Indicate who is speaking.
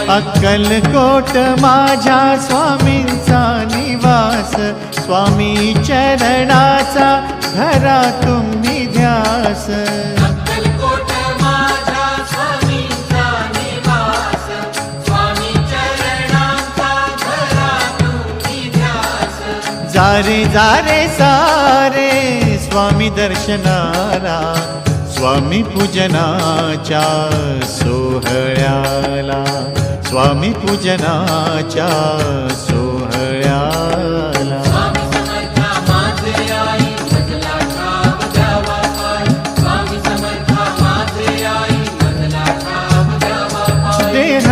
Speaker 1: अक्कलकोट माझ्या स्वामींचा निवास, स्वामी चरणाचा धरा तुम्ही ध्यास।
Speaker 2: अक्कलकोट माझ्या स्वामींचा निवास, स्वामी चरणांचा धरा तुम्ही ध्यास।
Speaker 1: जारे जारे सारे स्वामी दर्शनाला, स्वामी पूजनाच्या सोहळ्याला, स्वामी पूजनाच्या सोहळ्याला।
Speaker 2: स्वामी समर्था माझे आई मजला ठाव द्यावा पाय, स्वामी समर्था माझे आई मजला ठाव द्यावा पाय।
Speaker 1: देह